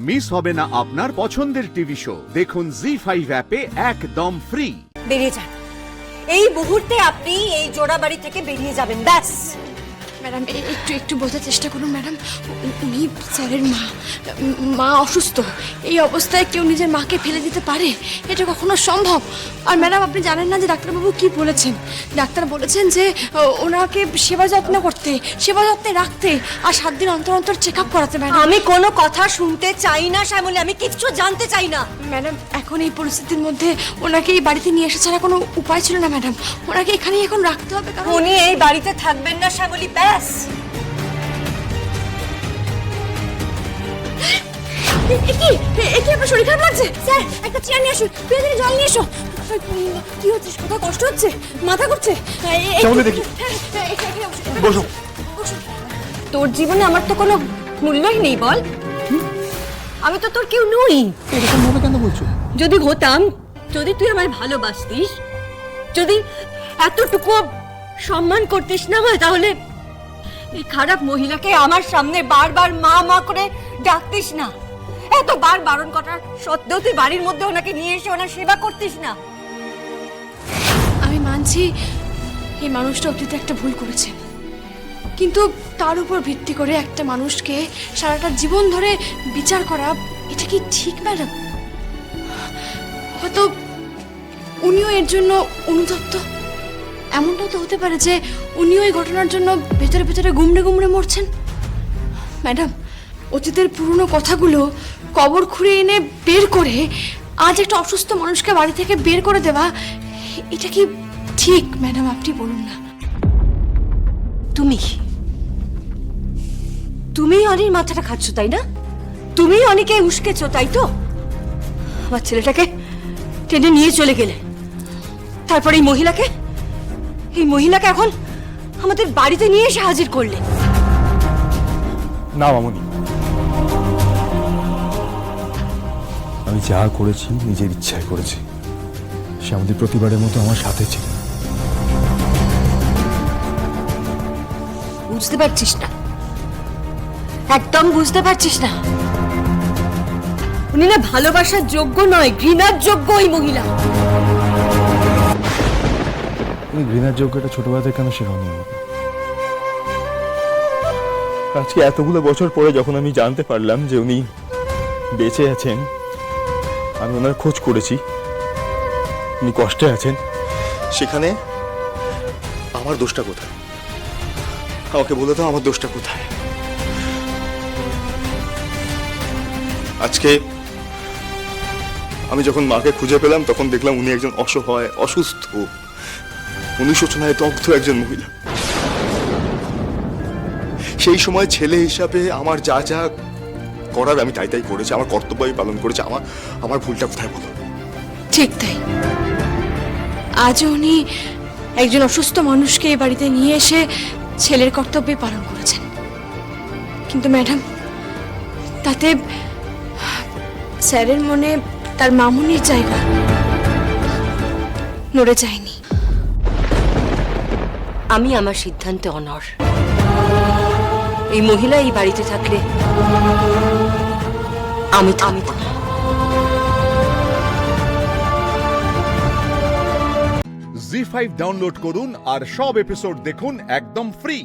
Miss হবে না আপনার পছন্দের টিভি শো। দেখুন জি5 অ্যাপে একদম ফ্রি। বেরিয়ে যান, এই মুহূর্তে আপনি এই জোড়াবাড়ি থেকে বেরিয়ে যাবেন, ব্যাস। ম্যাডাম একটু বোঝার চেষ্টা করুন ম্যাডাম। উনি স্যারের মা অসুস্থ। এই অবস্থায় কেউ নিজের মাকে ফেলে দিতে পারে? এটা কখনো সম্ভব? আর ম্যাডাম আপনি জানেন না যে ডাক্তারবাবু কি বলেছেন? ডাক্তার বলেছেন যে ওনাকে সেবা যত্ন রাখতে আর 7 দিন অন্তর অন্তর চেক আপ করাতে। ম্যাডাম আমি কোনো কথা শুনতে চাই না শ্যামলী, আমি কিচ্ছু জানতে চাই না। ম্যাডাম এখন এই পরিস্থিতির মধ্যে ওনাকে এই বাড়িতে নিয়ে আসা ছাড়া কোনো উপায় ছিল না ম্যাডাম। ওনাকে এখানেই এখন রাখতে হবে, কারণ উনি এই বাড়িতে থাকবেন না শ্যামলী, ব্যাস। আপনার শরীর খারাপ লাগছে? স্যার একটা চেয়ার নিয়ে আসুন, জল নিয়ে এসো। কি হচ্ছে? কোথাও কষ্ট হচ্ছে? মাথা ঘুরছে? দেখি বসো। তোর জীবনে আমার তো কোনো মূল্যই নেই, বল। আমি তো তোর কেউ নই। এরকম ভাবে কেন বলছো? যদি হতাম, যদি তুই আমায় ভালোবাসতিস, যদি এতটুকু সম্মান করতিস না হয়, তাহলে এই খারাপ মহিলাকে আমার সামনে বারবার মা মা করে ডাকতিস না। এতবার বারণ করার সত্ত্বেও তুই বাড়ির মধ্যে ওনাকে নিয়ে এসে ওনার সেবা করতিস না। আমি মানছি এই মানুষটা অতীতে একটা ভুল করেছে, কিন্তু তার উপর ভিত্তি করে একটা মানুষকে সারাটা জীবন ধরে বিচার করা, এটা কি ঠিক ম্যাডাম? হয়তো উনিও এর জন্য অনুতপ্ত। এমনটাও তো হতে পারে যে উনিও এই ঘটনার জন্য ভেতরে ভেতরে গুমড়ে মরছেন। ম্যাডাম অতীতের পুরনো কথাগুলো কবর খুঁড়ে এনে বের করে আজ একটা অসুস্থ মানুষকে বাড়ি থেকে বের করে দেওয়া, এটা কি ঠিক ম্যাডাম? আপনি বলুন না। তুমি অনির মাথাটা খাচ্ছ, তাই না? তুমি অনেকে উস্কেছ, তাই তো? আমার ছেলেটাকে টেনে নিয়ে চলে গেলে, তারপর এই মহিলাকে এখন আমাদের বাড়িতে নিয়ে এসে হাজির করলে। না মামুনি, আমি যা করেছি নিজের ইচ্ছায় করেছি। সে আমাদের প্রতিবারের মতো আমার সাথে ছিল। বুঝতে পারছিস না? একদম বুঝতে পারছিস না? উনি না ভালোবাসার যোগ্য নয়, ঘৃণার যোগ্য ওই মহিলা। তুমি ঘৃণার যোগ্যটা ছোটবেলা থেকে কেন শেখাওনি আমাকে? আজকে এতগুলো বছর পরে যখন আমি জানতে পারলাম যে উনি বেঁচে আছেন, আমি ওনার খোঁজ করেছি, উনি কষ্টে আছেন, সেখানে আমার দোষটা কোথায়? আমাকে বলে দাও, আমার দোষটা কোথায়? আজকে আমি যখন মাকে খুঁজে পেলাম, তখন দেখলাম উনি একজন অসহায়, অসুস্থ, অনুশোচনায় দগ্ধ একজন মহিলা। সেই সময় ছেলে হিসাবে আমার যা যা করার আমি তাই করেছি, আমার কর্তব্য আমি পালন করেছি। আমার ভুলটা কোথায় বলো? ঠিক তাই। আজ উনি একজন অসুস্থ মানুষকে এই বাড়িতে নিয়ে এসে ছেলের কর্তব্যে পালন করেছেন, কিন্তু ম্যাডাম তাতে স্যারের মনে তার মামুনির জায়গা নড়ে যায়নি। আমি আমার সিদ্ধান্তে অনড়। এই মহিলা এই বাড়িতে থাকলে আমি জি5 ডাউনলোড করুন আর সব এপিসোড দেখুন একদম ফ্রি।